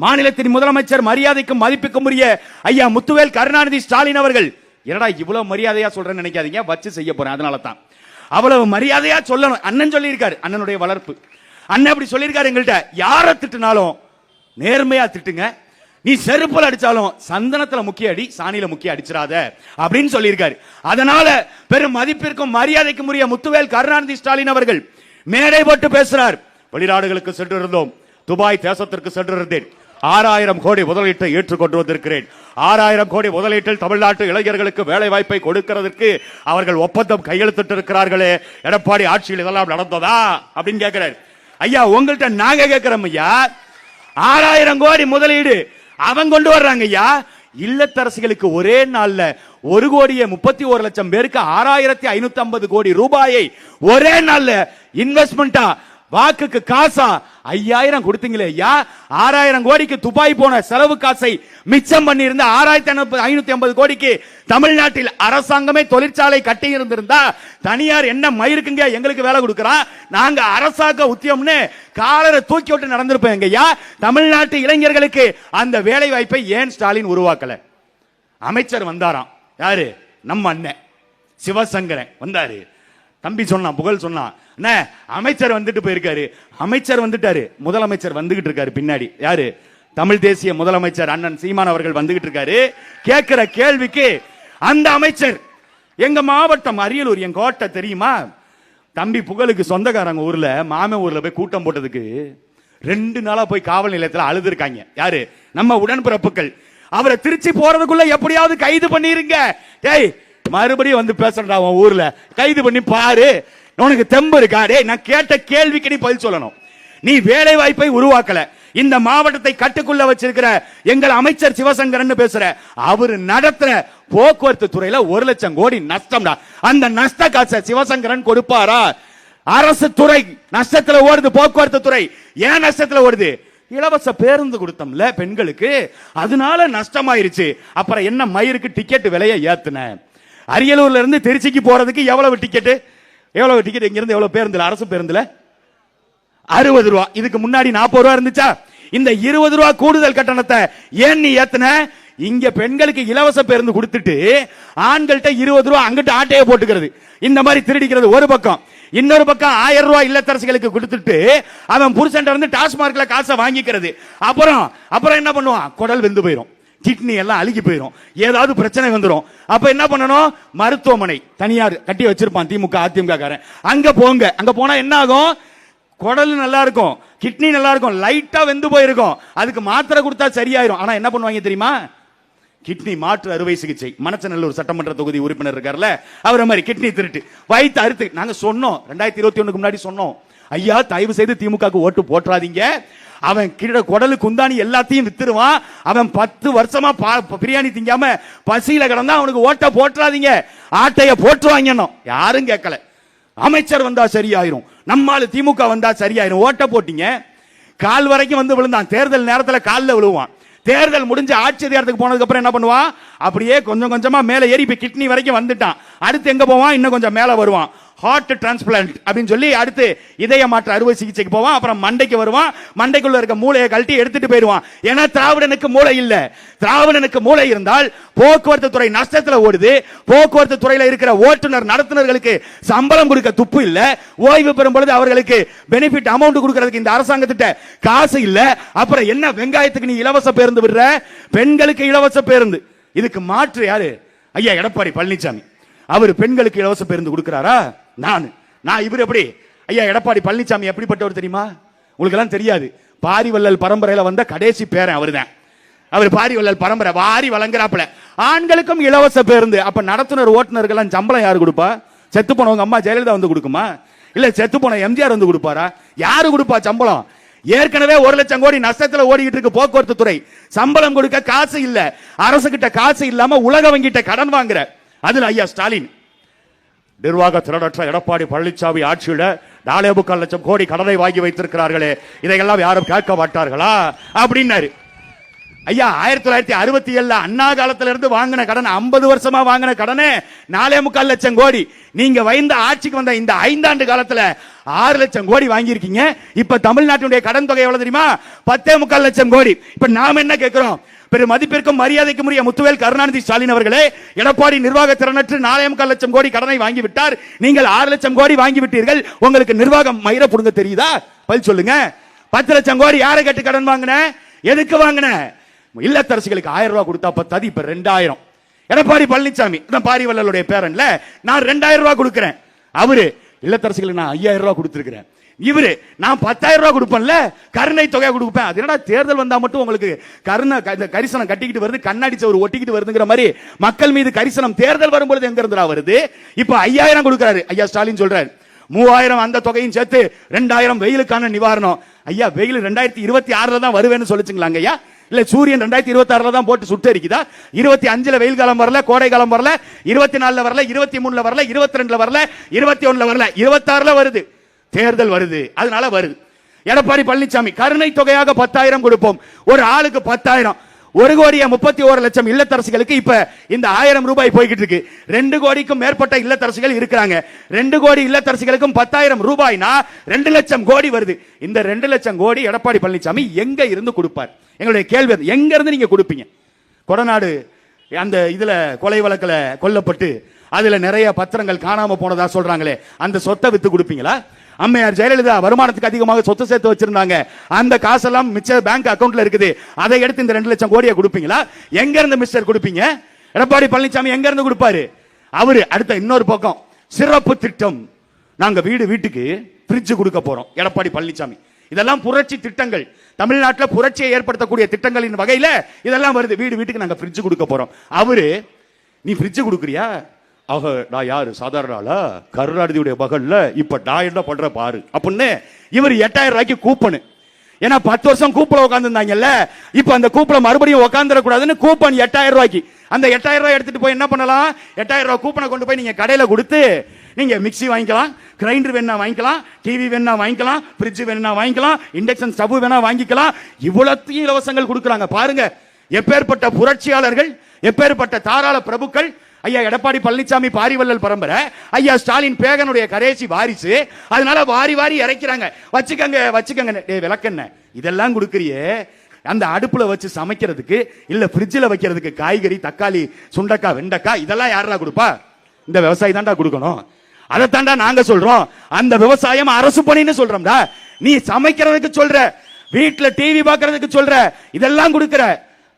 மாநிலத்தின் முதலமைச்சர் மரியாதைக்கும் மதிப்புக்கும் உரிய ஐயா முத்துவேல் கருணாநிதி ஸ்டாலின் அவர்கள், என்னடா இவ்வளவு மரியாதையா சொல்றேன்னு நினைக்காதீங்க, வச்சு செய்ய போறேன். அதனால தான் அவ்வளவு மரியாதையா சொல்லணும். அண்ணன் சொல்லியிருக்காரு, அண்ணனுடைய வளர்ப்பு. அண்ணன் அப்படி சொல்லியிருக்காரு, எங்கள்கிட்ட யாரை திட்டுனாலும் நேர்மையா திட்டுங்க, நீ செருப்பல் அடிச்சாலும் சந்தனத்துல முக்கிய அடி, சாணியில முக்கிய அடிச்சிடாத அப்படின்னு சொல்லியிருக்காரு. அதனால பெரும் மதிப்பிற்கும் மரியாதைக்கும் உரிய முத்துவேல் கருணாநிதி ஸ்டாலின் அவர்கள் மேடை போட்டு பேசுறார். வெளிநாடுகளுக்கு சென்றிருந்தோம், துபாய் தேசத்திற்கு சென்றிருந்தேன், 6000 கோடி முதலீட்டை ஏற்றுக்கொண்டு வந்திருக்கிறேன். 6000 கோடி முதலீட்டில் தமிழ்நாட்டு இளைஞர்களுக்கு வேலை வாய்ப்பை கொடுக்கிறதுக்கு அவர்கள் ஒப்பந்தம் கையெழுத்திட்டு இருக்கிறார்களே, எடப்பாடி ஆட்சியில் இதெல்லாம் நடந்ததா அப்படின்னு கேட்கிறார். ஐயா உங்கள்கிட்ட நாங்க கேட்கிறோம் ஐயா, 6000 கோடி முதலீடு அவங்க கொண்டு வர்றாங்க ஐயா. இல்லத்தரசிகளுக்கு ஒரே நாள்ல 1,31,00,000 பேருக்கு 6,550 கோடி ரூபாயை ஒரே நாள்ல இன்வெஸ்ட்மெண்டா, வாக்குக்கு காசா 5000 கொடுத்தீங்களே ஐயா. 6000 கோடிக்கு துபாய் போன செலவு காசை மிச்சம் பண்ணி இருந்த 6,550 கோடிக்கு தமிழ்நாட்டில் அரசாங்கமே தொழிற்சாலை கட்டி இருந்திருந்தா தனியார் என்ன மயிருக்குங்க எங்களுக்கு வேலை கொடுக்கறான், நாங்க அரசாங்க உத்தியம்னு காலரை தூக்கி விட்டு நடந்திருப்போம் ஐயா. தமிழ்நாட்டு இளைஞர்களுக்கு அந்த வேலை வாய்ப்பை ஏன் ஸ்டாலின் உருவாக்கல? அமைச்சர் வந்தாராம், யாரு? நம்ம அண்ணன் சிவசங்கரன் வந்தாரு. தம்பி சொன்னான், புகழ் சொன்னான், அமைச்சர் வந்துட்டு போயிருக்காரு. அமைச்சர் வந்துட்டாரு, முதலமைச்சர் வந்துகிட்டு இருக்காரு பின்னாடி. யாரு? தமிழ் தேசிய முதலமைச்சர் அண்ணன் சீமான் அவர்கள் வந்துகிட்டு இருக்காரு. கேட்கிற கேள்விக்கு அந்த அமைச்சர், எங்க மாவட்டம் அரியலூர், என் கோட்டை தெரியுமா? தம்பி புகழுக்கு சொந்தக்காரங்க ஊர்ல, மாமே ஊர்ல போய் கூட்டம் போட்டதுக்கு 2 நாளா போய் காவல் நிலையத்தில் அழுதுருக்காங்க. யாரு? நம்ம உடன்பிறப்புகள். அவரை திருச்சி போறதுக்குள்ள எப்படியாவது கைது பண்ணிருங்க. டேய் மறுபடியும் வந்து பேசுறா, உன் ஊர்ல கைது பண்ணி பாரு, உனக்கு தெம்பு இருக்கா? டேய் நான் கேட்ட கேள்விக்கு நீ பதில் சொல்லணும். நீ வேலை வாய்ப்பை உருவாக்கல, இந்த மாவட்டத்தை கட்டுக்குள்ள வச்சிருக்கிற எங்கள் அமைச்சர் சிவசங்கரன் பேசுற, அவர் நடத்துற போக்குவரத்து துறையில 1,00,000 கோடி நஷ்டம்டா. அந்த நஷ்ட காசை சிவசங்கரன் கொடுப்பாரா? அரசு துறை நஷ்டத்துல ஓடுது, போக்குவரத்து துறை ஏன் நஷ்டத்துல ஓடுது? இலவச பேருந்து கொடுத்தோம்ல பெண்களுக்கு, அதனால நஷ்டமாயிருச்சு. அப்புறம் என்ன மயிருக்கு டிக்கெட் விலையை ஏத்துன? அரியலூர்ல இருந்து திருச்சிக்கு போறதுக்கு எவ்வளவு டிக்கெட்? எவ்வளவு டிக்கெட்? இங்க இருந்து எவ்வளவு பேருந்துல? அரசு பேருந்துல 60 ரூபா. இதுக்கு முன்னாடி 40 ரூபா இருந்துச்சா? இந்த 20 ரூபா கூடுதல் கட்டணத்தை ஏன் நீ ஏத்துன? இங்க பெண்களுக்கு இலவச பேருந்து கொடுத்துட்டு ஆண்கள்ட்ட 20 ரூபா அங்கிட்டு ஆட்டையை போட்டுக்கிறது, இந்த மாதிரி திருடிக்கிறது ஒரு பக்கம். இன்னொரு பக்கம் 1000 ரூபாய் இல்லத்தரசிகளுக்கு கொடுத்துட்டு அவன் புருஷன் இருந்து டாஸ்மார்க்ல காசை வாங்கிக்கிறது. அப்புறம் என்ன பண்ணுவான்? குடல் வெந்து போயிடும், கிட்னி எல்லாம் அழுகி போயிடும், ஏதாவது பிரச்சனை வந்துடும். அப்ப என்ன பண்ணணும்? மருத்துவமனை தனியார் கட்டி வச்சிருப்பான் திமுக அதிமுக காரன், அங்க போங்க. அங்க போனா என்ன ஆகும்? குடல் நல்லா இருக்கும், கிட்னி நல்லா இருக்கும், லைட்டா வெந்து போயிருக்கும், அதுக்கு மாத்திரை கொடுத்தா சரியாயிரும். ஆனா என்ன பண்ணுவாங்க தெரியுமா? கிட்னி மாற்று அறுவை சிகிச்சை. மணச்சநல்லூர் சட்டமன்ற தொகுதி உறுப்பினர் இருக்கார்ல, அவரை மாதிரி கிட்னி திருட்டு வயிற்று அறுத்து. நாங்க சொன்னோம் 2021 முன்னாடி சொன்னோம், ஐயா தயவு செய்து திமுகவுக்கு ஓட்டு போட்டுறாதீங்க, அவன் கிட்ட குடலு குந்தாணி எல்லாத்தையும் வித்துருவான், அவன் 10 வருஷமா பிரியாணி திங்காம பசியில கிடந்தா அவனுக்கு ஓட்ட போட்டுறாதீங்க, ஆட்டைய போட்டுருவாங்க. யாரும் கேட்கல. அமைச்சர் வந்தா சரியாயிரும், நம்மால திமுக வந்தா சரியாயிரும். ஓட்ட போட்டீங்க, கால் வரைக்கும் வந்து விழுந்தான். தேர்தல் நேரத்தில் காலில் விழுவான். தேர்தல் முடிஞ்சு ஆட்சி அதிகாரத்துக்கு போனதுக்கு அப்புறம் என்ன பண்ணுவான்? அப்படியே கொஞ்சம் கொஞ்சமா மேல ஏறி இப்ப கிட்னி வரைக்கும் வந்துட்டான். அடுத்து எங்க போவான்? இன்னும் கொஞ்சம் மேல வருவான், ஹார்ட் டிரான்ஸ்பிளான்ட் அப்படின்னு சொல்லி அடுத்து இதய மாற்று அறுவை சிகிச்சைக்கு போவான். அப்புறம் மண்டைக்கு வருவான், மண்டைக்குள்ள இருக்க மூளையை கழட்டி எடுத்துட்டு போயிடுவான். ஏன்னா திராவிடனுக்கு மூளை இல்ல. திராவிடனுக்கு மூளை இருந்தால் போக்குவரத்து துறை நஷ்டத்துல ஓடுது, போக்குவரத்து துறையில இருக்கிற ஓட்டுநர் நடத்துனர்களுக்கு சம்பளம் கொடுக்க துப்பு இல்ல, ஓய்வு பெறும் பொழுது அவர்களுக்கு பெனிஃபிட் அமௌண்ட் கொடுக்கிறதுக்கு இந்த அரசாங்கத்திட்ட காசு இல்ல. அப்புறம் என்ன வெங்காயத்துக்கு நீ இலவச பேருந்து விடுற? பெண்களுக்கு இலவச பேருந்து. இதுக்கு மாற்று யாரு? ஐயா எடப்பாடி பழனிசாமி. அவர் பெண்களுக்கு இலவச பேருந்து கொடுக்கிறாரா? நான் இவர் எப்படி? ஐயா எடப்பாடி பழனிசாமி எப்படிப்பட்டவர் தெரியுமா? உங்களுக்கு எல்லாம் தெரியாது. பாரிவள்ளல் பரம்பரையில வந்த கடைசி பேரன் அவர்தான். அவர் பாரிவள்ளல் பரம்பரை வாரி வழங்குறாப்புல. ஆண்களுக்கும் இலவச பேருந்து. அப்ப நடத்துனர் ஓட்டுநர்கள் சம்பளம் யாரு கொடுப்பா? செத்து போனவங்க அம்மா ஜெயலலிதா வந்து கொடுக்குமா? இல்ல செத்து போன எம்ஜிஆர் வந்து கொடுப்பாரா? யாரு கொடுப்பா சம்பளம்? ஏற்கனவே 1,00,000 கோடி நஷ்டத்துல ஓடிக்கிட்டு இருக்கு போக்குவரத்து துறை. சம்பளம் கொடுக்க காசு இல்ல, அரசு கிட்ட காசு இல்லாம உலக வங்கிட்ட கடன் வாங்குற. அதுல ஐயா ஸ்டாலின் நிர்வாக திறனற்ற எடப்பாடி பழனிசாமி ஆட்சியில 4.25 லட்சம் கோடி கடனை வாங்கி வைத்திருக்கிறார்களே, இதையெல்லாம் யாரும் கேட்க மாட்டார்களா அப்படின்னாரு. ஐயா 1967 அண்ணா காலத்துல இருந்து வாங்கின கடன் 50 வருஷமா வாங்கின கடனே 4.25 லட்சம் கோடி. நீங்க வைந்த ஆட்சிக்கு வந்த இந்த 5 ஆண்டு காலத்துல 6 லட்சம் கோடி வாங்கியிருக்கீங்க. இப்ப தமிழ்நாட்டினுடைய கடன் தொகை எவ்வளவு தெரியுமா? 10.25 லட்சம் கோடி. இப்ப நாம என்ன கேட்கிறோம்? பெரும் மதிப்பிற்கும் மரியாதைக்கும் உரிய முத்துவேல் கருணாநிதி ஸ்டாலின் அவர்களே, எடப்பாடி நிர்வாக திறனற்று 4.25 லட்சம் கோடி கடனை வாங்கிவிட்டார். நீங்கள் 6 லட்சம் கோடி வாங்கிவிட்டீர்கள். உங்களுக்கு நிர்வாகம் மயிர புடுங்க தெரியுதா? பதில் சொல்லுங்க. 10 லட்சம் கோடி யாரை கேட்டு கடன் வாங்கின? எதுக்கு வாங்கின? இல்லத்தரசிகளுக்கு 1000 ரூபாய் கொடுத்தா பத்தாது, இப்ப 2000. எடப்பாடி பழனிசாமி பாரிவள்ளலுடைய பேரன்ல நான் 2000 ரூபாய் கொடுக்கிறேன். அவரு இல்லத்தரசிகளுக்கு நான் 5000 ரூபாய் கொடுத்திருக்கிறேன். இவரு நான் 10,000 ரூபாய் கொடுப்பேன்ல, கருணை தொகை கொடுப்பேன். அது என்னடா தேர்தல் வந்தா மட்டும் உங்களுக்கு கரிசனம் கட்டிக்கிட்டு வருது, கண்ணாடி சவர் ஒட்டிக்கிட்டு வருதுங்கிற மாதிரி மக்கள் மீது கரிசனம் தேர்தல் வரும்போது எங்க இருந்தா வருது? இப்ப 5000 கொடுக்கிறாரு ஐயா ஸ்டாலின். சொல்றாரு 3000 அந்த தொகையும் சேர்த்து 2000 வெயிலுக்கான நிவாரணம். ஐயா வெயில் 2026 தான் வருவேன்னு சொல்லிச்சுங்களாங்க ஐயா? இல்ல சூரியன் 2026 தான் போட்டு சுட்டரிக்குதா? 25 வெயில் காலம் வரல, கோடை காலம் வரல, 24 வரல, 23 வரல, 22 வரல, 21 வரல, 26 வருது. தேர்தல் வருது, அதனால வருது. எடப்பாடி பழனிசாமி கருணை தொகையாக 10,000 கொடுப்போம். ஒரு ஆளுக்கு 10,000. 1,31,00,000 இல்லத்தரசிகளுக்கு இப்ப இந்த 1000 ரூபாய் போய்கிட்டு இருக்கு. 2 கோடிக்கும் மேற்பட்ட இல்லத்தரசிகள் இருக்கிறாங்க. 2 கோடி இல்லத்தரசிகளுக்கும் 10,000 ரூபாய்னா 2 லட்சம் கோடி வருது. இந்த 2 லட்சம் கோடி எடப்பாடி பழனிசாமி எங்க இருந்து கொடுப்பார்? எங்களுடைய கேள்வி. எங்க இருந்து நீங்க கொடுப்பீங்க? கொடநாடு அந்த இதுல கொலை வழக்குல கொல்லப்பட்டு அதுல நிறைய பத்திரங்கள் காணாம போனதா சொல்றாங்களே, அந்த சொத்தை வித்து கொடுப்பீங்களா? அம்மையார் ஜெயலலிதா வருமானத்துக்கு அதிகமாக சொத்து சேர்த்து வச்சிருந்தாங்க. அந்த காசெல்லாம் மிச்ச பேங்க் அக்கவுண்ட்ல இருக்குது. அதை எடுத்து இந்த 2 லட்சம் கோடியை கொடுப்பீங்களா? எங்க இருந்து மிஸ்டர் கொடுப்பீங்க? எடப்பாடி பழனிசாமி எங்க இருந்து கொடுப்பாரு? அவரு அடுத்த இன்னொரு பக்கம் சிறப்பு திட்டம், நாங்க வீட்டுக்கு ஃப்ரிட்ஜ் கொடுக்க போறோம். எடப்பாடி பழனிசாமி இதெல்லாம் புரட்சி திட்டங்கள், தமிழ்நாட்டில் புரட்சியை ஏற்படுத்தக்கூடிய திட்டங்களின் வகையில இதெல்லாம் வருது. வீட்டுக்கு நாங்க ஃப்ரிட்ஜ் கொடுக்க போறோம். அவரு நீ ஃப்ரிட்ஜ் கொடுக்குறியா? ஆக நான் யாரு சாதாரண ஆளா? கருணாநிதியுடைய மகள்ல இப்ப நான் என்ன பண்ற பாரு அப்படின்னு இவர் 8000 ரூபாய்க்கு கூப்பனு. ஏன்னா 10 வருஷம் கூப்பல உட்காந்துருந்தாங்கல்ல, இப்ப அந்த கூப்பல மறுபடியும் உட்காந்துடக்கூடாதுன்னு கூப்பன் 8000 ரூபாய்க்கு. அந்த 8000 ரூபாய் எடுத்துட்டு போய் என்ன பண்ணலாம்? 8000 ரூபாய் கூப்பனை கொண்டு போய் நீங்க கடையில கொடுத்து நீங்க மிக்சி வாங்கிக்கலாம், கிரைண்டர் வேணா வாங்கிக்கலாம், டிவி வேணா வாங்கிக்கலாம், ஃப்ரிட்ஜ் வேணா வாங்கிக்கலாம், இண்டக்ஷன் ஸ்டவ் வேணா வாங்கிக்கலாம். இவ்வளத்தையும் இலவசங்கள் கொடுக்குறாங்க. பாருங்க எப்பேற்பட்ட புரட்சியாளர்கள், எப்பேற்பட்ட தாராள பிரபுக்கள். ஐயா எடப்பாடி பழனிசாமி பாரிவள்ளல் பரம்பரை, ஐயா ஸ்டாலின் பேகனுடைய கடைசி வாரிசு. அதனால வாரி வாரி இறைக்கிறாங்க. வச்சுக்கங்க விளக்கென்ன இதெல்லாம் கொடுக்கறியே, அந்த அடுப்புல வச்சு சமைக்கிறதுக்கு இல்ல ஃப்ரிட்ஜில் வைக்கிறதுக்கு காய்கறி, தக்காளி, சுண்டக்காய், வெண்டைக்காய் இதெல்லாம் யாரா கொடுப்பா? இந்த விவசாயி தாண்டா கொடுக்கணும். அதை தாண்டா நாங்க சொல்றோம். அந்த விவசாயம் அரசு பணின்னு சொல்றோம்டா. நீ சமைக்கிறதுக்கு சொல்ற, வீட்டுல டிவி பாக்குறதுக்கு சொல்ற, இதெல்லாம் கொடுக்கிற.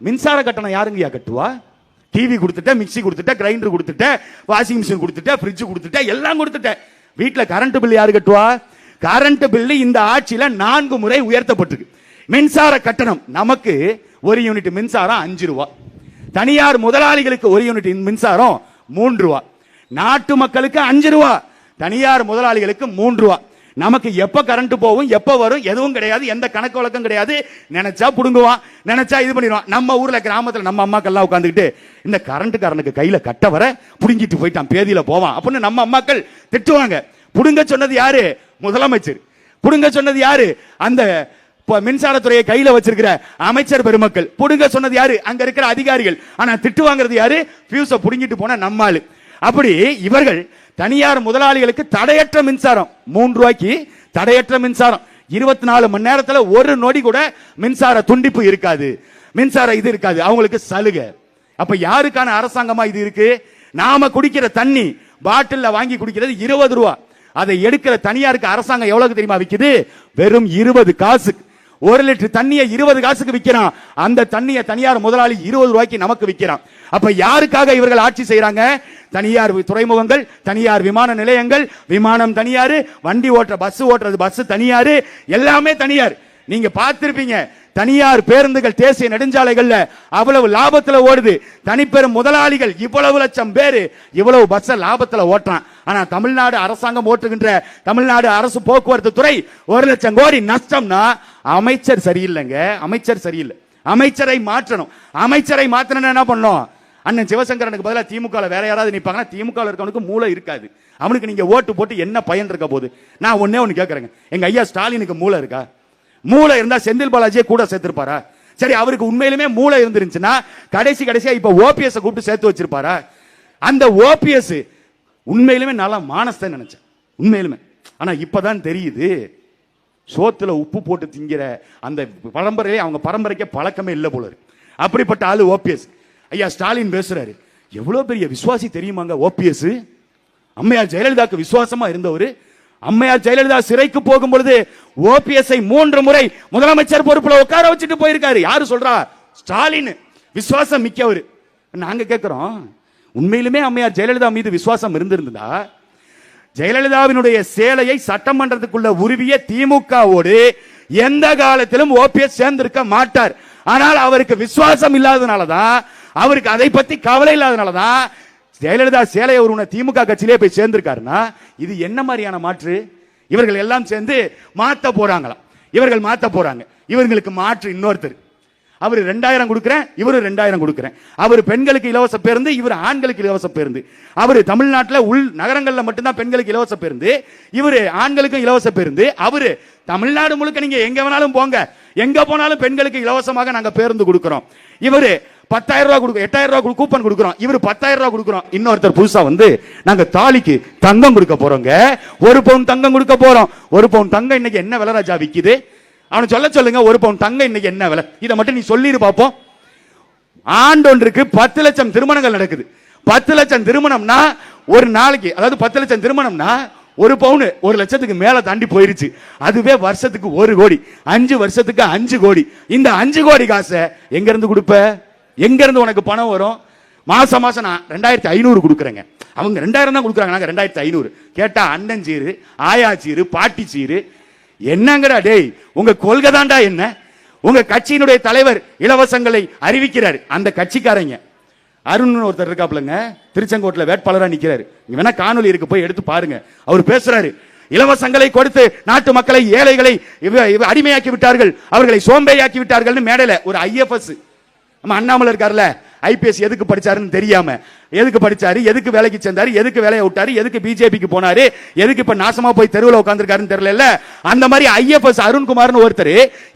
மின்சார கட்டணம் யாருங்கய்யா கட்டுவா? டிவி கொடுத்துட்ட, மிக்சி கொடுத்துட்ட, கிரைண்டர் கொடுத்துட்ட, வாஷிங் மிஷின் கொடுத்துட்ட, ஃப்ரிட்ஜ் கொடுத்துட்ட, எல்லாம் கொடுத்துட்ட. வீட்டுல கரண்ட் பில் யாரு கட்டுவா? கரண்ட் பில் இந்த ஆட்சியில 4 முறை உயர்த்தப்பட்டிருக்கு. மின்சார கட்டணம் நமக்கு 1 யூனிட் மின்சாரம் 5 ரூபாய், தனியார் முதலாளிகளுக்கு 1 யூனிட் மின்சாரம் 3 ரூபாய், நாட்டு மக்களுக்கு 5 ரூபாய், தனியார் முதலாளிகளுக்கு 3 ரூபாய். நமக்கு எப்ப கரண்ட் போகும், எப்ப வரும், எதுவும் கிடையாது, எந்த கணக்கு வழக்கம் கிடையாது. நினைச்சா புடுங்குவான், நினைச்சா இது பண்ணிடுவான். நம்ம ஊர்ல கிராமத்துல நம்ம அம்மாக்கள்லாம் உட்காந்துக்கிட்டு இந்த கரண்ட்காரனுக்கு கையில கட்ட வர புடுங்கிட்டு போயிட்டான், பேதியில போவான் அப்படின்னு நம்ம அம்மாக்கள் திட்டுவாங்க. புடுங்க சொன்னது யாரு? முதலமைச்சர். புடுங்க சொன்னது யாரு? அந்த மின்சாரத்துறையை கையில வச்சிருக்கிற அமைச்சர் பெருமக்கள். புடுங்க சொன்னது யாரு? அங்க இருக்கிற அதிகாரிகள். ஆனா திட்டு வாங்குறது யாரு? பியூஸ புடுங்கிட்டு போன நம்மாளு. அப்படி இவர்கள் தனியார் முதலாளிகளுக்கு தடையற்ற மின்சாரம் 3 ரூபாய்க்கு தடையற்ற மின்சாரம் 24 மணி நேரத்துல 1 நொடி கூட மின்சார துண்டிப்பு இருக்காது, மின்சார இது இருக்காது, அவங்களுக்கு சலுகை. அப்ப யாருக்கான அரசாங்கமா இது இருக்கு? நாம குடிக்கிற தண்ணி பாட்டில்ல வாங்கி குடிக்கிறது 20 ரூபாய். அதை எடுக்கிற தனியாருக்கு அரசாங்கம் எவ்வளவு தெரியுமா விக்குது? வெறும் 20 காசுக்கு. 1 லிட்டர் தண்ணியை 20 காசுக்கு விற்கிறான். அந்த தண்ணியை தனியார் முதலாளி 20 ரூபாய்க்கு நமக்கு விற்கிறான். அப்ப யாருக்காக இவர்கள் ஆட்சி செய்யறாங்க? தனியார் துறைமுகங்கள், தனியார் விமான நிலையங்கள், விமானம் தனியார், வண்டி ஓட்டுற பஸ் ஓட்டுறது பஸ் தனியார், எல்லாமே தனியார். நீங்க பார்த்திருப்பீங்க தனியார் பேருந்துகள் தேசிய நெடுஞ்சாலைகள்ல அவ்வளவு லாபத்துல ஓடுது. தனிப்பெரும் முதலாளிகள் இவ்வளவு லட்சம் பேரு இவ்வளவு பஸ் லாபத்துல ஓட்டுறான். ஆனா தமிழ்நாடு அரசாங்கம் ஓட்டுகின்ற தமிழ்நாடு அரசு போக்குவரத்து துறை 1 லட்சம் கோடி நஷ்டம்னா அமைச்சர் சரியில்லைங்க. அமைச்சர் சரியில்லை. அமைச்சரை மாற்றணும். அமைச்சரை மாற்றணும் என்ன பண்ணணும்? அண்ணன் சிவசங்கரனுக்கு பதிலாக திமுக வேற யாராவது நிப்பாங்கன்னா திமுக இருக்கவனுக்கு மூளை இருக்காது. அவனுக்கு நீங்க ஓட்டு போட்டு என்ன பயன் இருக்க போது? நான் ஒன்னே ஒன்னு கேட்கறேங்க, எங்க ஐயா ஸ்டாலினுக்கு மூளை இருக்கா? மூளை இருந்தா செந்தில் பாலாஜியை கூட சேர்த்திருப்பாரா? சரி, அவருக்கு உண்மையிலுமே மூளை இருந்துருந்துச்சுன்னா கடைசியா இப்ப ஓபிஎஸ் கூப்பிட்டு சேர்த்து வச்சிருப்பாரா? அந்த ஓபிஎஸ் உண்மையிலுமே நல்லா மானஸ்த நினைச்சேன் உண்மையிலுமே. ஆனா இப்பதான் தெரியுது, சோத்துல உப்பு போட்டு திங்கிற அந்த பரம்பரையிலே அவங்க பரம்பரைக்கு பழக்கமே இல்லை போல இருக்கு. அப்படிப்பட்ட ஆளு ஓபிஎஸ். ஐயா ஸ்டாலின் பேசுறாரு, எவ்வளவு பெரிய விசுவாசி தெரியுமாங்க ஓபிஎஸ். அம்மையார் ஜெயலலிதாக்கு விசுவாசமா இருந்தவர். அம்மையார் ஜெயலலிதா சிறைக்கு போகும் பொழுது ஓபிஎஸ் 3 முறை முதலமைச்சர் பொறுப்புல உட்கார வச்சுட்டு போயிருக்காரு. யாரு சொல்றா? ஸ்டாலின். விசுவாசம் மிக்கவர். நாங்க கேட்கிறோம், உண்மையிலுமே அம்மையார் ஜெயலலிதா மீது விசுவாசம் இருந்திருந்தா ஜெயலலிதாவினுடைய சேலையை சட்டமன்றத்துக்குள்ள உருவிய திமுகவோடு எந்த காலத்திலும் ஓபிஎஸ் சேர்ந்திருக்க மாட்டார். ஆனால் அவருக்கு விசுவாசம் இல்லாதனாலதான், அவருக்கு அதை பத்தி கவலை இல்லாதனாலதான் ஜெயலலிதா சேலையை உருவன திமுக கட்சியிலே போய் சேர்ந்திருக்காருன்னா இது என்ன மாதிரியான மாற்று? இவர்கள் எல்லாம் சேர்ந்து மாத்த போறாங்களாம். இவர்கள் மாத்த போறாங்க. இவர்களுக்கு மாற்று இன்னொருத்தர். அவர் 2000 கொடுக்கிறேன், இவரு 2000 கொடுக்கிறேன். அவர் பெண்களுக்கு இலவச பேருந்து, இவர் ஆண்களுக்கு இலவச பேருந்து. அவர் தமிழ்நாட்டில் உள் நகரங்கள்ல மட்டும்தான் பெண்களுக்கு இலவச பேருந்து, இவரு ஆண்களுக்கும் இலவச பேருந்து. அவரு தமிழ்நாடு முழுக்க நீங்க எங்க வேணாலும் போங்க, எங்க போனாலும் பெண்களுக்கு இலவசமாக நாங்க பேருந்து கொடுக்கிறோம். இவரு 10,000 ரூபாய் கொடுக்க, 8,000 ரூபாய் கூப்பன் கொடுக்கிறோம். இவரு 10,000 ரூபாய் கொடுக்கிறோம். இன்னொருத்தர் புதுசா வந்து நாங்க தாலிக்கு தங்கம் கொடுக்க போறோங்க, 1 பவுன் தங்கம் கொடுக்க போறோம். 1 பவுன் தங்கம் இன்னைக்கு என்ன விலை ராஜா விக்குது? அவனை சொல்லுங்க, 1 பவுன் தங்கம் இன்னைக்கு என்ன விலை? இதை மட்டும் நீ சொல்லிடு பாப்போம். ஆண்டொன்றுக்கு 10 லட்சம் திருமணங்கள் நடக்குது. 10 லட்சம் திருமணம்னா ஒரு நாளைக்கு, அதாவது 10 லட்சம் திருமணம்னா 1 பவுன் 1 லட்சத்துக்கு மேல தாண்டி போயிருச்சு. அதுவே வருஷத்துக்கு 1 கோடி, 5 வருஷத்துக்கு 5 கோடி. இந்த 5 கோடி காசை எங்க இருந்து கொடுப்ப? எங்க இருந்து உனக்கு பணம் வரும்? மாசம் மாசம் நான் 2500 கொடுக்குறேங்க. அவங்க 2000 தான் கொடுக்குறாங்க, நாங்க 2500. கேட்டா அண்ணன் சீரு, ஆயா சீரு, பாட்டி சீரு. என்னங்கடா டேய், உங்க கொள்கை தாண்டா என்ன? உங்க கட்சியினுடைய தலைவர் இலவசங்களை அறிவிக்கிறார். அந்த கட்சிக்காரங்க அருண் ஒருத்தர் இருக்காப்லங்க, திருச்செங்கோட்டில் வேட்பாளராக நிக்கிறாரு. நீங்க வேணா காணொலி இருக்கு, போய் எடுத்து பாருங்க. அவர் பேசுறாரு, இலவசங்களை கொடுத்து நாட்டு மக்களை, ஏழைகளை அடிமையாக்கி விட்டார்கள், அவர்களை சோம்பேறியாக்கி விட்டார்கள். மேடையில ஒரு ஐஎஃப்எஸ் நம்ம அண்ணாமலை இருக்கார்ல, ஐபிஎஸ் எதுக்கு படிச்சாருன்னு தெரியாம, எதுக்கு படிச்சாரு, எதுக்கு வேலைக்கு சேர்ந்தாரு, எதுக்கு வேலையை விட்டாரு, எதுக்கு பிஜேபிக்கு போனாரு, எதுக்கு இப்ப நாசமா போய் தெருவில் உட்கார்ந்துருக்காருன்னு தெரியல. அந்த மாதிரி ஐஎஃப்எஸ் அருண்குமார்னு ஒருத்தர்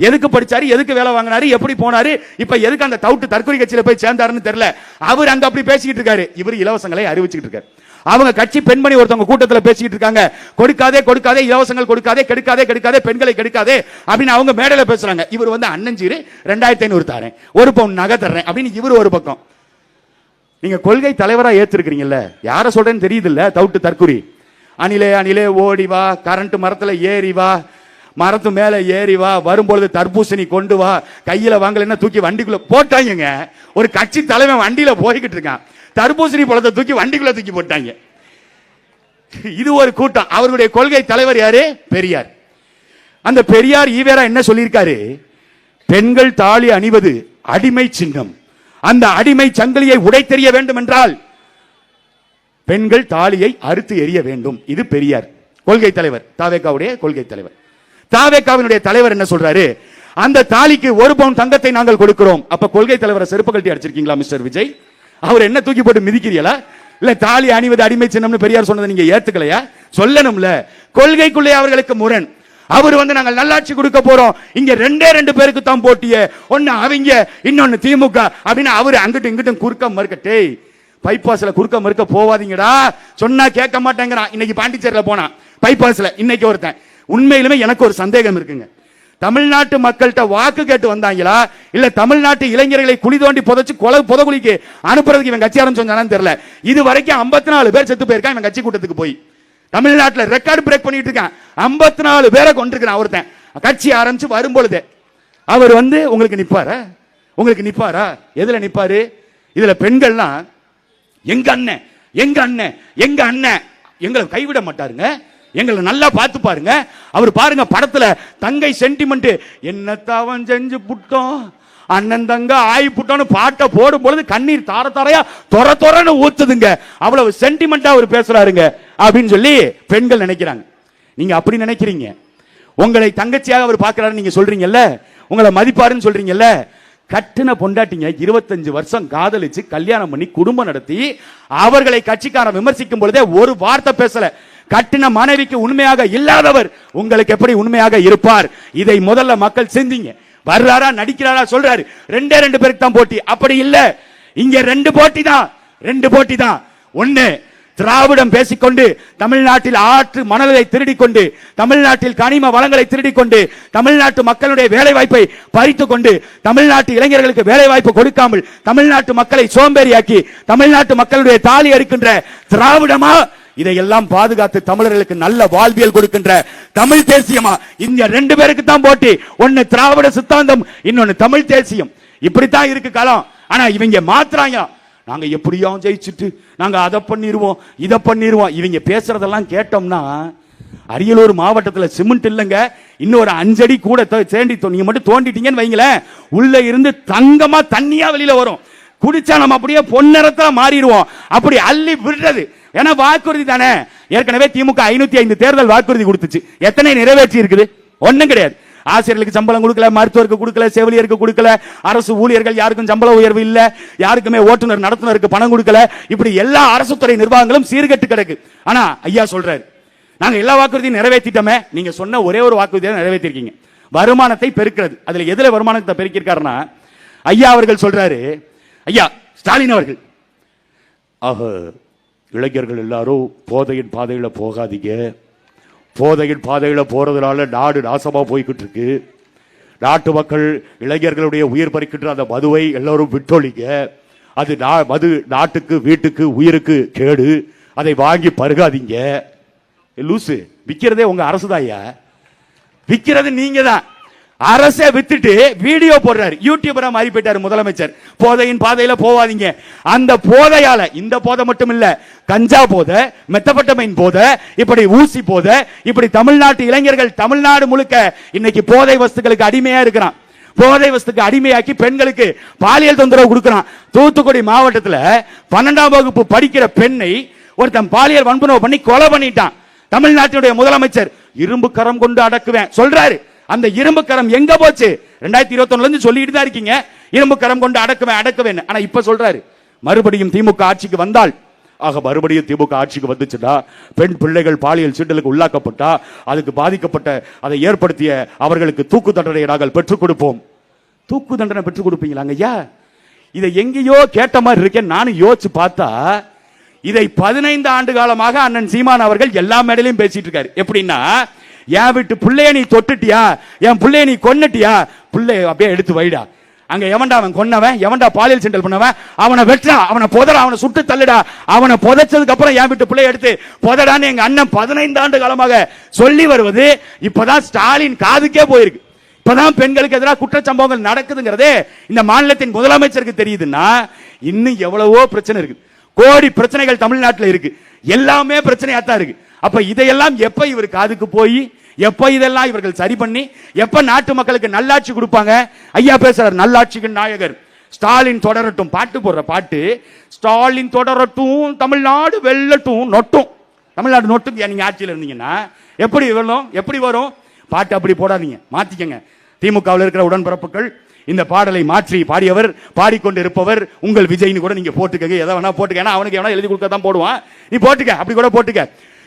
எதுக்கு படிச்சாரு, எதுக்கு வேலை வாங்கினாரு, எப்படி போனாரு, இப்ப எதுக்கு அந்த தவுட்டு தற்கொலை கட்சியில போய் சேர்ந்தாருன்னு தெரியல. அவர் அங்க அப்படி பேசிக்கிட்டு இருக்காரு, இவர் இலவசங்களை அறிவிச்சுட்டு இருக்காரு. அவங்க கட்சி பெண்மணி ஒருத்தவங்க கூட்டத்தில் பேசிட்டு இருக்காங்க, கொடுக்காதே கொடுக்காதே, இலவசங்கள் கொடுக்காதே, கெடுக்காதே கெடுக்காதே, பெண்களை கெடுக்காதே அப்படின்னு அவங்க மேடையில பேசுறாங்க. இவர் வந்து அண்ணஞ்சீரு 2500 தரேன், 1 பவுன் நகை தர்றேன் அப்படின்னு இவர் ஒரு பக்கம். நீங்க கொள்கை தலைவரா ஏத்திருக்கீங்கல்ல, யார சொல்றேன்னு தெரியுது இல்ல? தவுட்டு தற்குறி. அணிலே அணிலே ஓடி வா, கரண்ட் மரத்துல ஏறி வா, மரத்து மேல ஏறி வா, வரும்பொழுது தர்பூசணி கொண்டு வா, கையில வாங்கலன்னா தூக்கி வண்டிக்குள்ள போட்டாங்க. ஒரு கட்சி தலைவன் வண்டியில போய்கிட்டு இருக்கான், தர்பூசணி பழத்தை தூக்கி வண்டிக்குள்ள தூக்கி போட்டாங்க. இது ஒரு கூட்டம். அவருடைய கொள்கை தலைவர் யாரு? பெரியார். அந்த பெரியார் ஈவேரா என்ன சொல்லியிருக்காரு? பெண்கள் தாலி அணிவது அடிமை சின்னம், அந்த அடிமை சங்கிலியை உடைத்தெறிய வேண்டும் என்றால் பெண்கள் தாலியை அறுத்து எறிய வேண்டும். இது பெரியார் கொள்கை தலைவர், தாவேகாவுடைய கொள்கை தலைவர். தாவேகாவினுடைய தலைவர் என்ன சொல்றாரு? அந்த தாலிக்கு 1 பவுன் தங்கத்தை நாங்கள் கொடுக்கிறோம். அப்ப கொள்கை தலைவரை செருப்பு கழட்டி அடிச்சிருக்கீங்களா மிஸ்டர் விஜய்? அவர் என்ன தூக்கி போட்டு மிதிக்கிறீங்களா? இல்ல தாலி அணிவது அடிமை சின்னம்னு பெரியார் சொன்னதை நீங்க ஏத்துக்கலையா? சொல்லணும்ல. கொள்கைக்குள்ளே அவர்களுக்கு முரண். அவர் வந்து நாங்கள் நல்லாட்சி கொடுக்க போறோம், இங்க 2 பேருக்கு தான் போட்டிய, ஒன்னு அவங்க இன்னொன்னு திமுக அப்படின்னு அவரு அங்கிட்டு இங்கிட்டும் குறுக்க மறுக்கட்டே. பைபாஸ்ல குறுக்க மறுக்க போவாதீங்கடா, சொன்னா கேட்க மாட்டேங்கிறான். இன்னைக்கு பாண்டிச்சேரியில போனான் பைபாஸ்ல, இன்னைக்கு ஒருத்தன். உண்மையிலுமே எனக்கு ஒரு சந்தேகம் இருக்குங்க, தமிழ்நாட்டு மக்கள்கிட்ட வாக்கு கேட்டு வந்தாங்களா, இல்ல தமிழ்நாட்டு இளைஞர்களை குழி தோண்டி புதைச்சு புதகுலிக்கு அனுப்புறதுக்கு இவன் கட்சி ஆரம்பிச்சு தெரியல. இது வரைக்கும் 54 பேர் செத்து போயிருக்கான் இவன் கட்சி கூட்டத்துக்கு போய். தமிழ்நாட்டில் ரெக்கார்டு பிரேக் பண்ணிட்டு இருக்கான். 54 பேரை கொண்டிருக்கிறான் ஒருத்தன் கட்சி ஆரம்பிச்சு வரும்பொழுது. அவர் வந்து உங்களுக்கு நிப்பாரா? உங்களுக்கு நிப்பாரா? எதுல நிப்பாரு? இதுல பெண்கள்லாம் எங்க அண்ணன் எங்க அண்ணன் எங்க அண்ணன் எங்களை கைவிட மாட்டாருங்க, எங்களை நல்லா பார்த்து பாருங்க. அவர் பாருங்க படத்துல தங்கை சென்டிமெண்ட், என்னத்தான் செஞ்சு புட்டோம் அண்ணன் தங்க ஆயி புட்டோன்னு பாட்டை போடும் பொழுது கண்ணீர் தார தாரையா தொர தொரன்னு ஊத்துதுங்க. அவ்வளவு சென்டிமெண்டா அவர் பேசுறாருங்க அப்படின்னு சொல்லி பெண்கள் நினைக்கிறாங்க. நீங்க அப்படி நினைக்கிறீங்க? உங்களை தங்கச்சியாக அவர் பார்க்கிறாரு நீங்க சொல்றீங்கல்ல, உங்களை மதிப்பாருன்னு சொல்றீங்கல்ல. கட்டின பொண்டாட்டிங்க 25 வருஷம் காதலிச்சு கல்யாணம் பண்ணி குடும்பம் நடத்தி அவர்களை கட்சிக்காரன் விமர்சிக்கும் பொழுதே ஒரு வார்த்தை பேசல. கட்டின மனைவிக்கு உண்மையாக இல்லாதவர் உங்களுக்கு எப்படி உண்மையாக இருப்பார்? இதை முதல்ல மக்கள் சிந்திங்க. வர்றாரா நடிக்கிறாரா சொல்றாரு. ரெண்டே 2 பேருக்கு தான் போட்டி. அப்படி இல்ல, இங்க 2 போட்டி தான். 2 போட்டி தான். ஒண்ணு, திராவிடம் பேசிக்கொண்டு தமிழ்நாட்டில் ஆற்று மணலை திருடிக் கொண்டு, தமிழ்நாட்டில் கனிம வளங்களை திருடிக் கொண்டு, தமிழ்நாட்டு மக்களுடைய வேலை வாய்ப்பை பறித்துக் கொண்டு, தமிழ்நாட்டு இளைஞர்களுக்கு வேலை வாய்ப்பு கொடுக்காமல் தமிழ்நாட்டு மக்களை சோம்பேறியாக்கி தமிழ்நாட்டு மக்களுடைய தாலி அறுக்கின்ற திராவிடமா, இதையெல்லாம் பாதுகாத்து தமிழர்களுக்கு நல்ல வாழ்வியல் கொடுக்கின்ற தமிழ் தேசியமா? இந்த 2 பேருக்கு தான் போட்டி. ஒன்னு திராவிட சித்தாந்தம், இன்னொன்னு தமிழ் தேசியம். இப்படித்தான் இருக்கு காலம். ஆனா இவங்க மாத்துறாங்க. நாங்க எப்படியும் ஜெயிச்சுட்டு நாங்க அதை பண்ணிடுவோம் இதை பண்ணிடுவோம். இவங்க பேசுறதெல்லாம் கேட்டோம்னா, அரியலூர் மாவட்டத்தில் சிமெண்ட் இல்லைங்க, இன்னொரு 5 அடி கூட சேண்டி நீங்க மட்டும் தோண்டிட்டீங்கன்னு வைங்களேன், உள்ள இருந்து தங்கமா தண்ணியா வெளியில வரும். குடிச்சா நம்ம அப்படியே பொன்னரத்துல மாறிடுவோம். அப்படி அள்ளி விடுறது. ஏன்னா வாக்குறுதி தானே. ஏற்கனவே திமுக 505 தேர்தல் வாக்குறுதி கொடுத்துச்சு. எத்தனை நிறைவேற்றி இருக்குது? ஒண்ணும் கிடையாது. ஆசிரியர்களுக்கு சம்பளம் கொடுக்கல, மருத்துவருக்கு கொடுக்கல, செவிலியருக்கு கொடுக்கல, அரசு ஊழியர்கள் யாருக்கும் சம்பள உயர்வு இல்ல, யாருக்குமே ஓட்டுநர் நடத்துனருக்கு பணம் கொடுக்கல. இப்படி எல்லா அரசு துறை நிர்வாகங்களும் சீர்கெட்டு கிடக்கு. ஆனா ஐயா சொல்றாரு, நாங்க எல்லா வாக்குறுதியும் நிறைவேற்றிட்டோமே. நீங்க சொன்ன ஒரே ஒரு வாக்குறுதியை நிறைவேற்றிருக்கீங்க, வருமானத்தை பெருக்கிறது. அதுல எதுல வருமானத்தை பெருக்கிருக்காருன்னா, ஐயா அவர்கள் சொல்றாரு, ஐயா ஸ்டாலின் அவர்கள், ஆக இளைஞர்கள் எல்லாரும் போதையின் பாதையில போகாதீங்க, போதையின் பாதையில போறதுனால நாடு நாசமா போய்கிட்டு இருக்கு, நாட்டு மக்கள் இளைஞர்களுடைய உயிர் பறிக்கின்ற அந்த மதுவை எல்லாரும் விட்டொழிங்க, அது மது நாட்டுக்கு வீட்டுக்கு உயிருக்கு கேடு, அதை வாங்கி பருகாதீங்க. லூசு, விக்கிறதே உங்க அரசு தான் ஐயா, விக்கிறது நீங்க தான். அரசை வித்துட்டு வீடியோ போடுறாரு, யூடியூபரா மாறி போயிட்டாரு முதலமைச்சர். போதையின் பாதையில போவாதீங்க. அந்த போதையால, இந்த போதை மட்டும் இல்ல, கஞ்சா போதை, மெத்தபட்டமைன் போதை, இப்படி ஊசி போதை, இப்படி தமிழ்நாட்டு இளைஞர்கள் தமிழ்நாடு முழுக்க இன்னைக்கு போதை வஸ்துக்களுக்கு அடிமையா இருக்கிறான். போதை வஸ்துக்கு அடிமையாக்கி பெண்களுக்கு பாலியல் தொந்தரவு கொடுக்கிறான். தூத்துக்குடி மாவட்டத்தில் 12ஆம் வகுப்பு படிக்கிற பெண்ணை ஒருத்தன் பாலியல் வன்புணர்வு பண்ணி கொலை பண்ணிட்டான். தமிழ்நாட்டுடைய முதலமைச்சர் இரும்பு கரம் கொண்டு அடக்குவேன் சொல்றாரு. அந்த இரும்பு கரம் எங்க போச்சு? 2021 இருந்து சொல்லிட்டு தான் இருக்கீங்க, இரும்பு கரம் கொண்டு அடக்குவேன் அடக்குவேன். ஆனா இப்ப சொல்றாரு, மறுபடியும் திமுக ஆட்சிக்கு வந்தால், ஆக மறுபடியும் திமுக ஆட்சிக்கு வந்துச்சுன்னா, பெண் பிள்ளைகள் பாலியல் சீண்டலுக்கு உள்ளாக்கப்பட்டா, அதுக்கு பாதிக்கப்பட்ட அதை ஏற்படுத்திய அவர்களுக்கு தூக்கு தண்டனை நாங்கள் பெற்றுக் கொடுப்போம். தூக்கு தண்டனை பெற்றுக் கொடுப்பீங்களாங்க ஐயா? இதை எங்கேயோ கேட்ட மாதிரி இருக்கேன். நானும் யோசிச்சு பார்த்தா, இதை 15 ஆண்டு காலமாக அண்ணன் சீமான் அவர்கள் எல்லா மேடையிலும் பேசிட்டு இருக்காரு. எப்படின்னா, என் வீட்டு பிள்ளைய நீ தொட்டுட்டியா, என் பிள்ளைய நீ கொன்னுட்டியா, பிள்ளைய அப்படியே எடுத்து வைடா, அங்க எவன்டா அவன் கொன்னவன், எவன்டா பாலியல் செண்டல் பண்ணவன், அவனை வெற்றா, அவனை புதடா, அவனை சுட்டு தள்ளுடா, அவனை புதைச்சதுக்கு அப்புறம் என் வீட்டு பிள்ளைய எடுத்து புதடான்னு எங்க அண்ணன் 15 ஆண்டு காலமாக சொல்லி வருவது இப்பதான் ஸ்டாலின் காதுக்கே போயிருக்கு. இப்பதான் பெண்களுக்கு எதிராக குற்றச்சம்பவங்கள் நடக்குதுங்கிறதே இந்த மாநிலத்தின் முதலமைச்சருக்கு தெரியுதுன்னா, இன்னும் எவ்வளவோ பிரச்சனை இருக்கு. கோடி பிரச்சனைகள் தமிழ்நாட்டில் இருக்கு. எல்லாமே பிரச்சனையா தான் இருக்கு. அப்ப இதையெல்லாம் எப்ப இவர் காதுக்கு போய், எப்ப இதெல்லாம் இவர்கள் சரி பண்ணி, எப்ப நாட்டு மக்களுக்கு நல்லாட்சி கொடுப்பாங்க? ஐயா பேசுறார், நல்லாட்சிக்கு நாயகர் ஸ்டாலின் தொடரட்டும். பாட்டு போடுற பாட்டு, ஸ்டாலின் தொடரட்டும், தமிழ்நாடு வெல்லட்டும், நொட்டும். தமிழ்நாடு நொட்டும். நீங்க ஆட்சியில் இருந்தீங்கன்னா எப்படி வரும்? எப்படி வரும் பாட்டு? அப்படி போடாதீங்க, மாத்திக்கங்க. திமுகவில் இருக்கிற உடன்பிறப்புகள் இந்த பாடலை மாற்றி பாடியவர், பாடிக்கொண்டு இருப்பவர் உங்கள் விஜய்னு கூட நீங்க போட்டுக்கங்க, எதை வேணா போட்டுக்க. ஏன்னா அவனுக்கு எவனா எழுதி கொடுக்க தான் போடுவான், நீ போட்டுக்க, அப்படி கூட போட்டுக்க.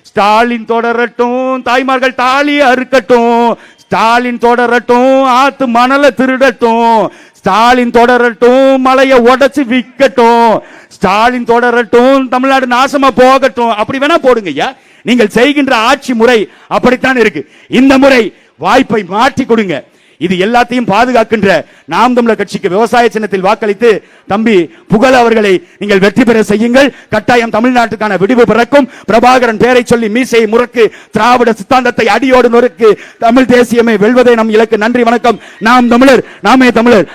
ஸ்டாலின் தொடரட்டும், தாய்மார்கள் தாலி அறுக்கட்டும், ஸ்டாலின் தொடரட்டும், ஆத்து மணலை திருடட்டும், ஸ்டாலின் தொடரட்டும், மலையை உடைச்சு விற்கட்டும், ஸ்டாலின் தொடரட்டும், தமிழ்நாடு நாசமா போகட்டும். அப்படி வேணா போடுங்க ஐயா. நீங்கள் செய்கின்ற ஆட்சி முறை அப்படித்தான் இருக்கு. இந்த முறை வாய்ப்பை மாற்றி கொடுங்க. இது எல்லாத்தையும் பாதுகாக்கின்ற நாம் தமிழர் கட்சிக்கு விவசாய சின்னத்தில் வாக்களித்து தம்பி புகழ் அவர்களை நீங்கள் வெற்றி பெற செய்யுங்கள். கட்டாயம் தமிழ்நாட்டுக்கான விடிவு பிறக்கும். பிரபாகரன் பேரை சொல்லி மீசையை முறக்கு, திராவிட சித்தாந்தத்தை அடியோடு நொறுக்கு, தமிழ் தேசியமே வெல்வதே நம் இலக்கு. நன்றி, வணக்கம். நாம் தமிழர், நாமே தமிழர்.